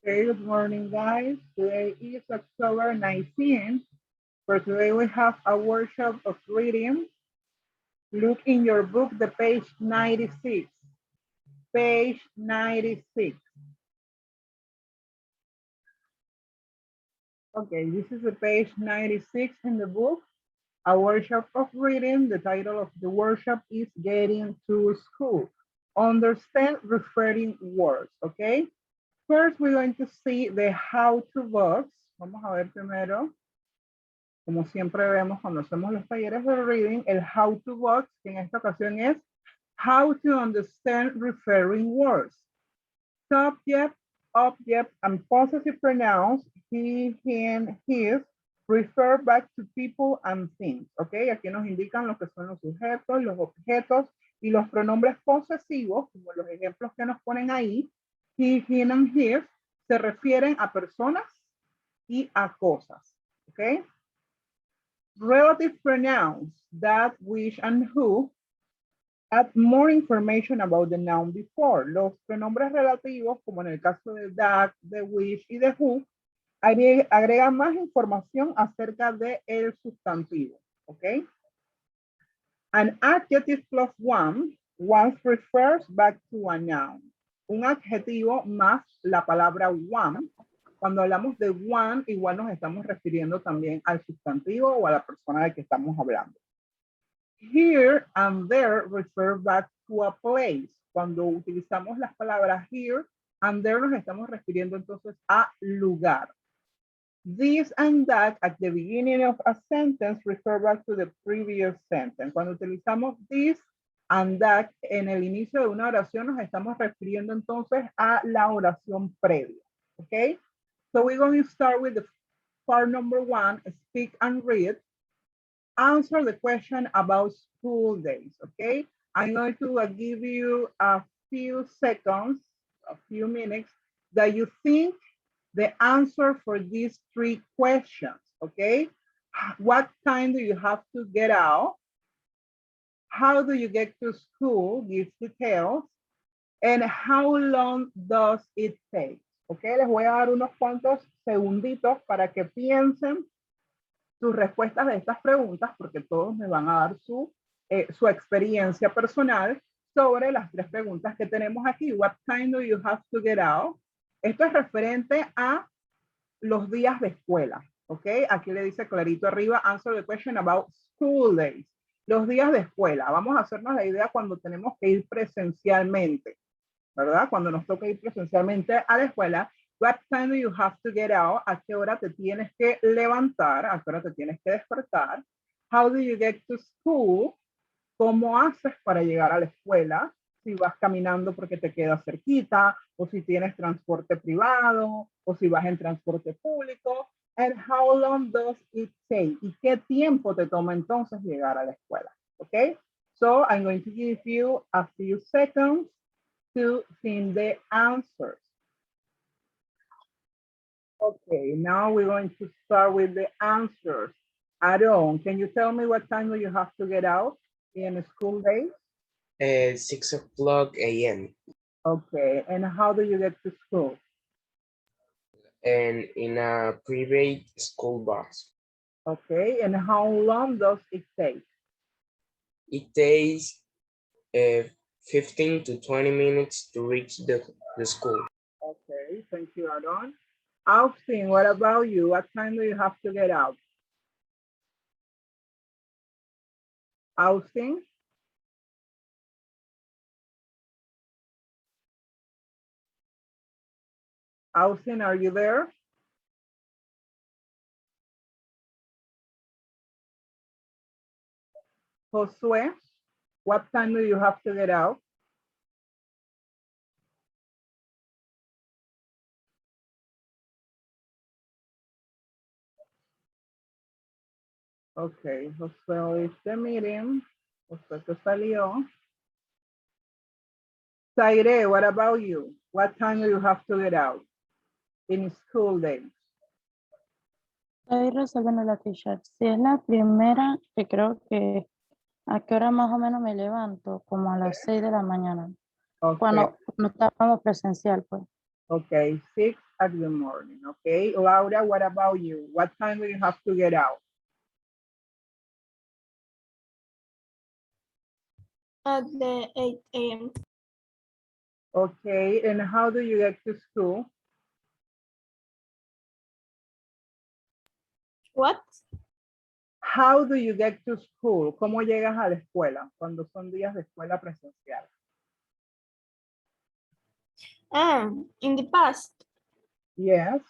Okay, good morning, guys. Today is October 19th. For today, we have a workshop of reading. Look in your book, the page 96. Page 96. Okay, this is the page 96 in the book. A workshop of reading. The title of the workshop is Getting to School. Understand referring words, okay? First, we're going to see the how-to box. Vamos a ver primero, como siempre vemos cuando hacemos los talleres de reading, el how-to box, que en esta ocasión es how to understand referring words. Subject, object, and possessive pronouns, he, him, his, refer back to people and things. Ok, aquí nos indican lo que son los sujetos, los objetos y los pronombres posesivos, como los ejemplos que nos ponen ahí. He, him, and his se refieren a personas y a cosas. Ok. Relative pronouns, that, which, and who, add more information about the noun before. Los pronombres relativos, como en el caso de that, the which y the who, agregan más información acerca de el sustantivo. ¿Ok? An adjective plus one once refers back to a noun. Un adjetivo más la palabra one. Cuando hablamos de one, igual nos estamos refiriendo también al sustantivo o a la persona de que estamos hablando. Here and there refer back to a place. Cuando utilizamos las palabras here and there nos estamos refiriendo entonces a lugar. This and that at the beginning of a sentence refer back to the previous sentence. Cuando utilizamos this and that en el inicio de una oración nos estamos refiriendo entonces a la oración previa. Okay? So we're going to start with the part number one, speak and read. Answer the question about school days, okay? I'm going to give you a few seconds, a few minutes, that you think the answer for these three questions, okay? What time do you have to get out? How do you get to school? Give details. And how long does it take? Okay, les voy a dar unos cuantos segunditos para que piensen sus respuestas de estas preguntas, porque todos me van a dar su experiencia personal sobre las tres preguntas que tenemos aquí. What time do you have to get out? Esto es referente a los días de escuela, ¿ok? Aquí le dice clarito arriba, answer the question about school days. Los días de escuela. Vamos a hacernos la idea cuando tenemos que ir presencialmente, ¿verdad? Cuando nos toca ir presencialmente a la escuela. What time do you have to get out? ¿A qué hora te tienes que levantar? ¿A qué hora te tienes que despertar? How do you get to school? ¿Cómo haces para llegar a la escuela? Si vas caminando porque te queda cerquita, o si tienes transporte privado, o si vas en transporte público. And how long does it take? ¿Y qué tiempo te toma entonces llegar a la escuela? Okay? So I'm going to give you a few seconds to find the answers. Okay, now we're going to start with the answers. Aaron, can you tell me what time do you have to get out in school days? 6 o'clock a.m. Okay, and how do you get to school? and in a private school bus. Okay, and how long does it take? It takes 15 to 20 minutes to reach the school. Okay, thank you, Aaron. Austin, what about you? What time do you have to get out? Austin? Austin, are you there? Josue, what time do you have to get out? Okay, Josue is the meeting. Josue que salió. Zaire, what about you? What time do you have to get out in school days? Estoy resolviendo la ficha. Si es la primera, que creo que a qué hora más o menos me levanto, como a las 6 de la mañana. Okay. Cuando no estábamos presencial, pues. Okay, 6 at the morning. Okay, Laura, what about you? What time do you have to get out? At the 8 a.m. Okay, and how do you get to school? What? How do you get to school? ¿Cómo llegas a la escuela cuando son días de escuela presencial? In the past, Yes.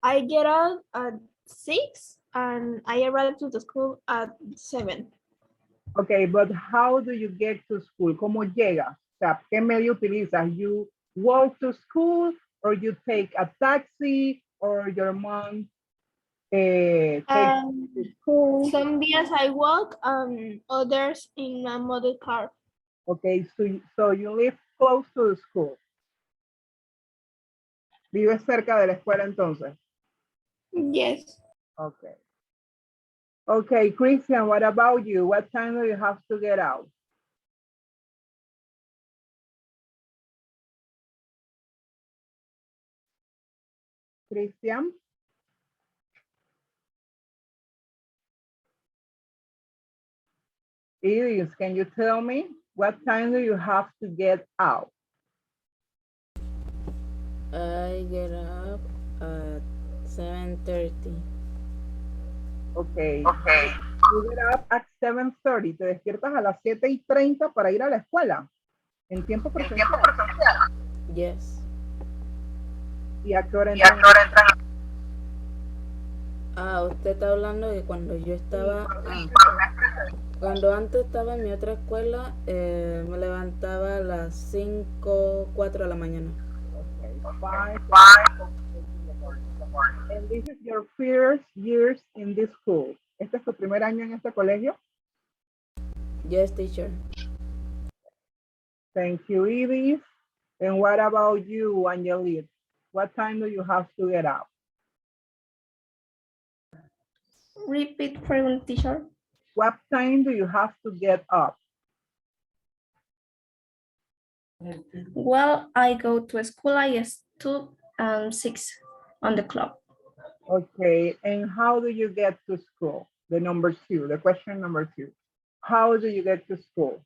I get out at 6 and I arrive to the school at 7. Okay, but how do you get to school? ¿Cómo llegas? O sea, ¿qué medio utilizas? You walk to school or you take a taxi or your mom takes you to school? Some days I walk, others in a model car. Okay, so you live close to the school. ¿Vives cerca de la escuela entonces? Yes. Okay. Okay, Christian, what about you? What time do you have to get out? Christian? Iris, can you tell me what time do you have to get out? I get up at 7:30. Okay. You get up at 7:30. Te despiertas a las 7:30 para ir a la escuela en tiempo presencial. Yes. ¿Y a qué hora entran? Usted está hablando de cuando yo estaba, cuando antes estaba en mi otra escuela, me levantaba a las 5, 4 de la mañana. Okay, 5. And this is your first years in this school. ¿Este es tu primer año en este colegio? Yes, teacher. Thank you, Iris. And what about you, Angelique? What time do you have to get up? Repeat for teacher. What time do you have to get up? Well, I go to school. I stood 6 on the clock. Okay, and how do you get to school? The number 2, the question number 2. How do you get to school?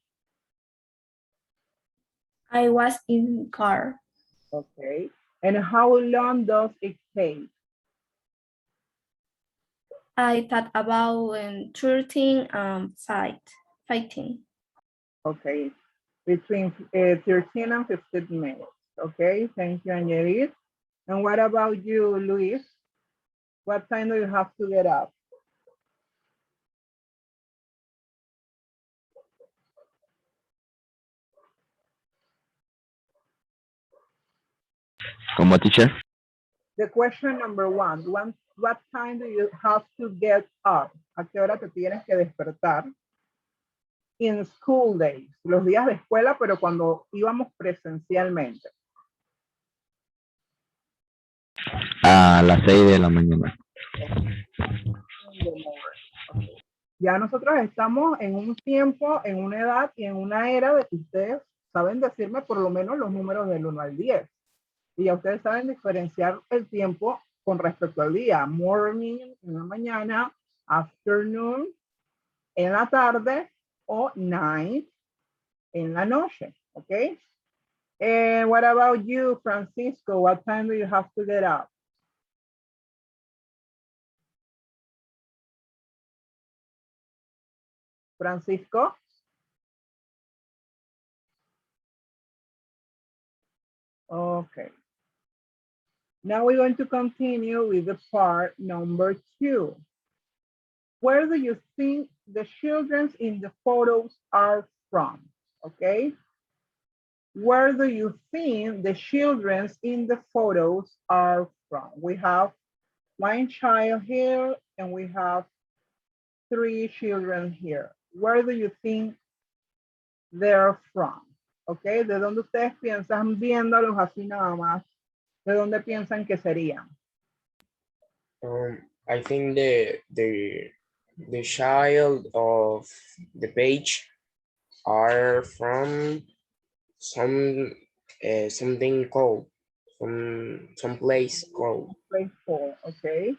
I was in car. Okay, and how long does it take? I thought about 13 fighting. Okay, between 13 and 15 minutes. Okay, thank you, Angelique. And what about you, Luis? What time do you have to get up? ¿Cómo, teacher? The question number 1, what time do you have to get up? ¿A qué hora te tienes que despertar? In school days, los días de escuela, pero cuando íbamos presencialmente. A las 6 de la mañana. Ya nosotros estamos en un tiempo, en una edad y en una era de que ustedes saben decirme por lo menos los números del 1 al 10. Y ya ustedes saben diferenciar el tiempo con respecto al día. Morning, en la mañana, afternoon, en la tarde, o night, en la noche. ¿Ok? And what about you, Francisco? What time do you have to get up? Francisco? Okay. Now we're going to continue with the part number 2. Where do you think the children in the photos are from? Okay. Where do you think the children in the photos are from? We have 1 child here and we have 3 children here. Where do you think they're from? Okay, ¿de dónde ustedes piensan viéndolos así nada más? ¿De dónde piensan que serían? I think the child of the page are from something called some place called Playful, okay.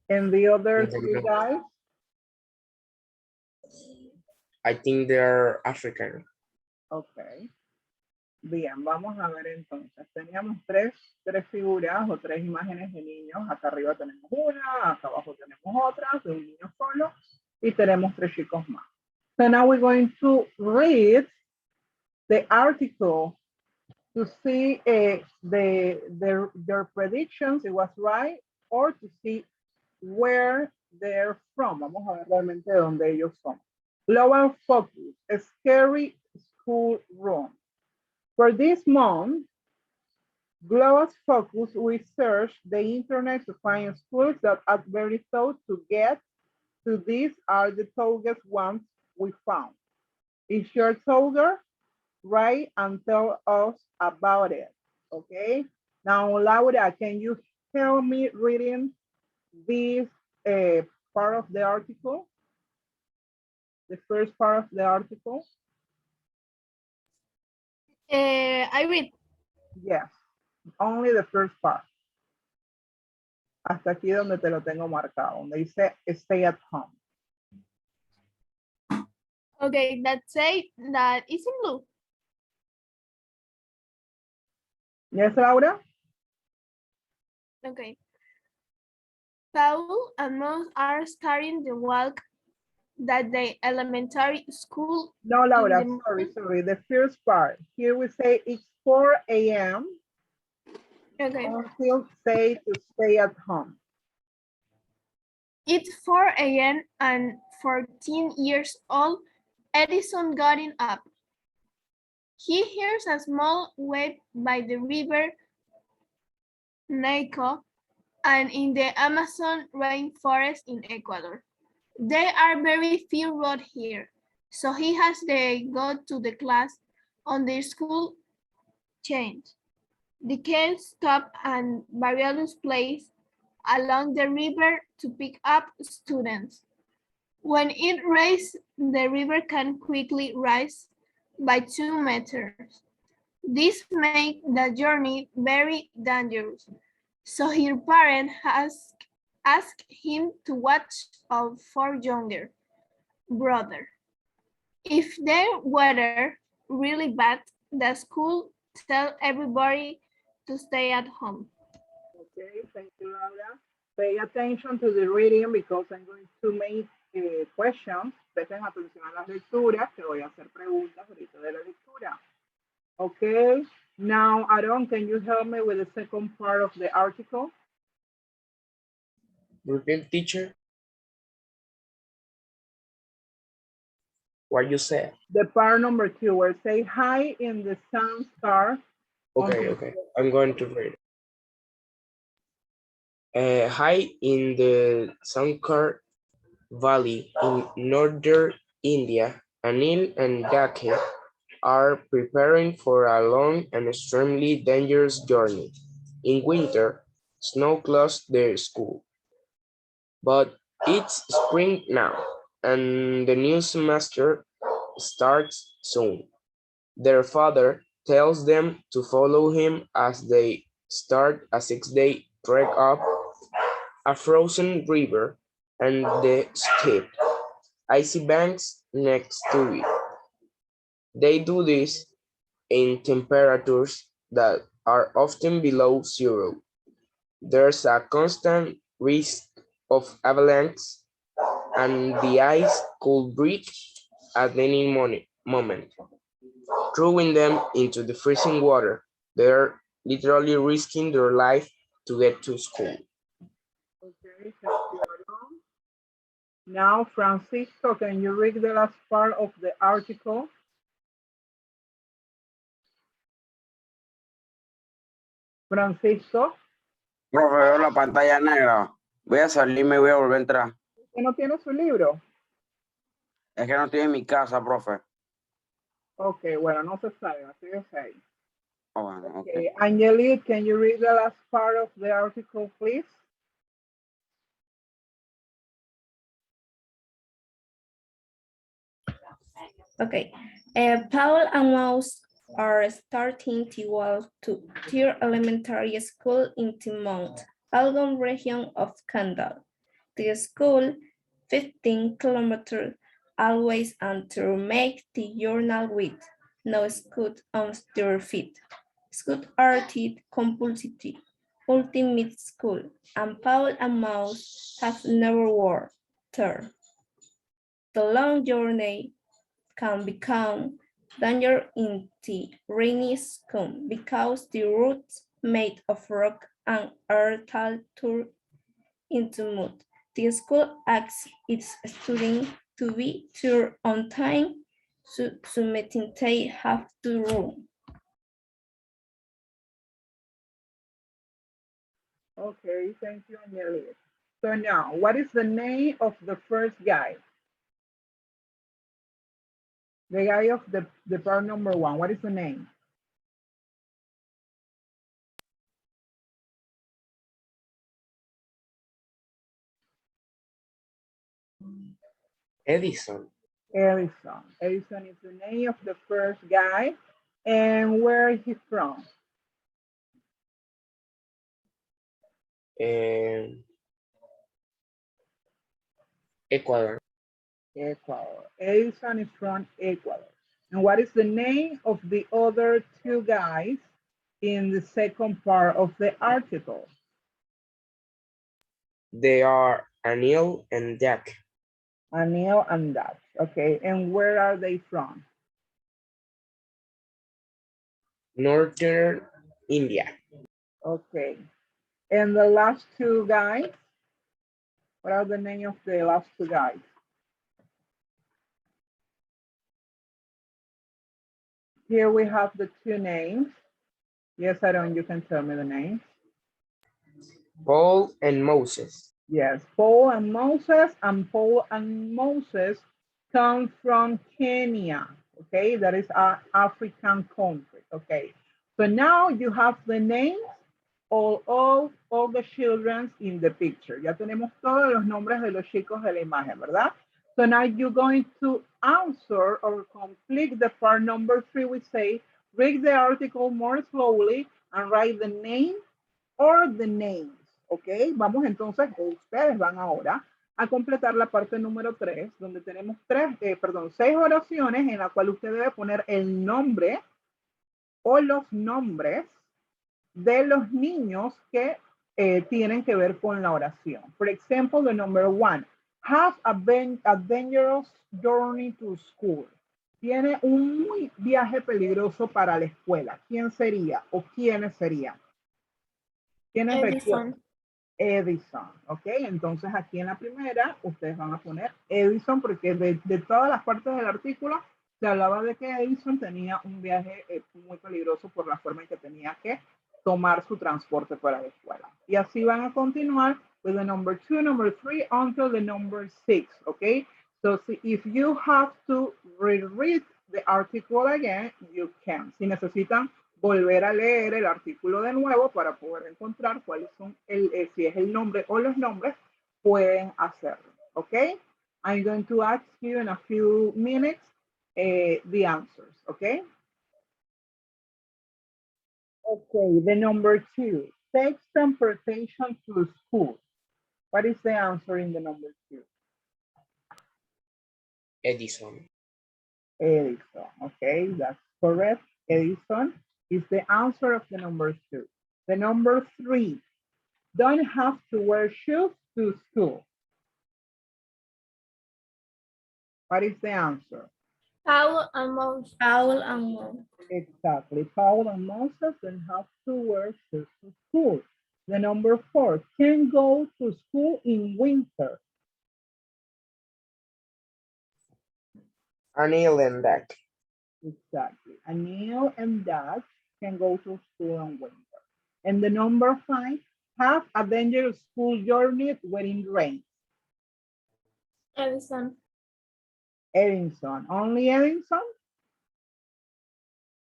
And the other in the three north. guys, I think they're African. ok. Bien, vamos a ver entonces. Teníamos tres figuras o tres imágenes de niños. Acá arriba tenemos una, acá abajo tenemos otra, de un niño solo, y tenemos tres chicos más. So now we're going to read the article to see their predictions, it was right, or to see where they're from. Vamos a ver realmente de dónde ellos son. Global focus, a scary school room. For this month, Global Focus, we search the internet to find schools that are very thought to get to. These are the toughest ones we found. Is your tougher? Write and tell us about it, okay? Now, Laura, can you help me reading this part of the article? The first part of the article? I read. Yes, only the first part. Hasta aquí donde te lo tengo marcado, donde dice stay at home. Okay, that say that is in blue. Yes, Laura? Okay. Paul and Mouse are starting the walk that the elementary school. No, Laura, in sorry. The first part. Here we say it's 4 a.m. Okay. until say to stay at home. It's 4 a.m. and 14 years old Edison getting up. He hears a small wave by the river Naco and in the Amazon rainforest in Ecuador. There are very few roads here, so he has to go to the class on the school change. The kids stop at various places along the river to pick up students. When it rains, the river can quickly rise by 2 meters. This makes the journey very dangerous, so his parents asked him to watch out for younger brother. If the weather really bad, the school tell everybody to stay at home. Okay, thank you, Laura. Pay attention to the reading because I'm going to make questions. Presten atención a las lecturas, que voy a hacer preguntas ahorita de la lectura. Okay, now, Aaron, can you help me with the second part of the article? Repeat, teacher. What you said? The part number 2, where say hi in the sun star. Okay. I'm going to read. High in the Sankar Valley in northern India, Anil and Dake are preparing for a long and extremely dangerous journey. In winter, snow closed their school. But it's spring now, and the new semester starts soon. Their father tells them to follow him as they start a 6-day trek up a frozen river and the steep, icy banks next to it. They do this in temperatures that are often below zero. There's a constant risk of avalanche, and the ice could break at any moment, throwing them into the freezing water. They're literally risking their life to get to school. Okay, thank you, Aaron. Now, Francisco, can you read the last part of the article? Francisco, Profe, veo la pantalla negra. Voy a salir y me voy a volver a entrar. ¿usted no tiene su libro? Es que no estoy en mi casa, profe. Ok, bueno, no se salga, síguese ahí. Oh, bueno, ok. Okay, Angelique, can you read the last part of the article, please? Okay. Paul and Mouse are starting tier elementary school in the Mount Algon region of Canada. The school, 15 kilometers away and to make the journal with no scoot on their feet. Scoot arted compulsity, ultimate school, and Paul and Mouse have never worked there. The long journey can become dangerous in the rainy scum because the routes made of rock and earth turn into mud. The school asks its students to be there on time, so meeting they have to room. Okay, thank you, Amelia. So now, what is the name of the first guy? The guy of the part number 1, what is the name? Edison. Edison. Edison is the name of the first guy. And where is he from? Ecuador. Ecuador. Edison is from Ecuador. And what is the name of the other two guys in the second part of the article? They are Anil and Jack. Anil and Jack. Okay, and where are they from? Northern India. Okay. And the last two guys? What are the name of the last two guys? Here we have the two names. Yes, Aaron, you can tell me the names. Paul and Moses. Yes, Paul and Moses, and Paul and Moses come from Kenya. Okay, that is an African country. Okay, so now you have the names of all the children in the picture. Ya tenemos todos los nombres de los chicos de la imagen, ¿verdad? So now you're going to answer or complete the part number 3. We say, read the article more slowly and write the name or the names. Ok, vamos entonces, ustedes van ahora a completar la parte número 3, donde tenemos 6 oraciones en la cual usted debe poner el nombre o los nombres de los niños que tienen que ver con la oración. For example, the number 1, have a dangerous journey to school. Tiene un viaje peligroso para la escuela. ¿Quién sería o quiénes serían? ¿Quiénes recuerdan? Edison, ok, entonces aquí en la primera ustedes van a poner Edison porque de todas las partes del artículo se hablaba de que Edison tenía un viaje muy peligroso por la forma en que tenía que tomar su transporte para la escuela. Y así van a continuar with the number 2, number 3 until the number 6, ok. So if you have to reread the article again, you can. Si necesitan volver a leer el artículo de nuevo para poder encontrar cuáles son, si es el nombre o los nombres, pueden hacerlo, ¿ok? I'm going to ask you in a few minutes the answers, ¿ok? Okay, the number 2, take transportation to school. What is the answer in the number 2? Edison. Edison, okay, that's correct. Edison is the answer of the number 2. The number 3, don't have to wear shoes to school. What is the answer? Paul and Moses. Paul and Moses. Exactly. Paul and Moses don't have to wear shoes to school. The number 4, can go to school in winter. Anil and Jack. Exactly. Anil and Dad can go to school in winter. And the number 5, have a dangerous school journey when it rains. Edison. Edison. Only Edison?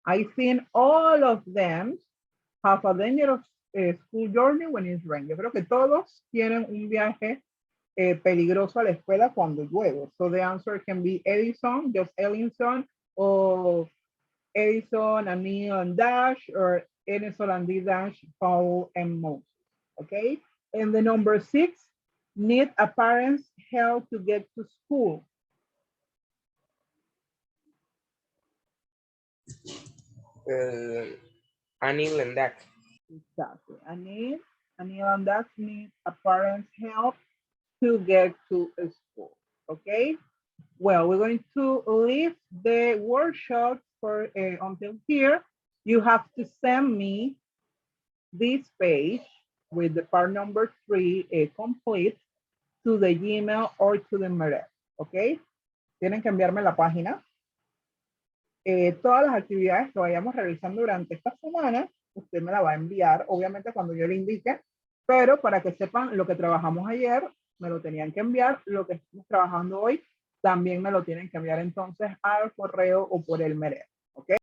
I think all of them have a dangerous school journey when it's rain. Yo creo que todos tienen un viaje peligroso a la escuela cuando llueve. So the answer can be Edison, just Edison, or Edison, Anil, and Dash, or Edison, Andy, Dash, Paul, and Moses. Okay. And the number 6, need a parent's help to get to school. Anil and Dak. Exactly. Anil and Dash need a parent's help to get to school. Okay. Well, we're going to leave the workshop for until here. You have to send me this page with the part number 3 complete to the Gmail or to the Mered. ¿Ok? Tienen que enviarme la página. Todas las actividades que vayamos realizando durante esta semana, usted me la va a enviar, obviamente cuando yo le indique, pero para que sepan lo que trabajamos ayer, me lo tenían que enviar, lo que estamos trabajando hoy, también me lo tienen que enviar entonces al correo o por el Mered. ¿Ok?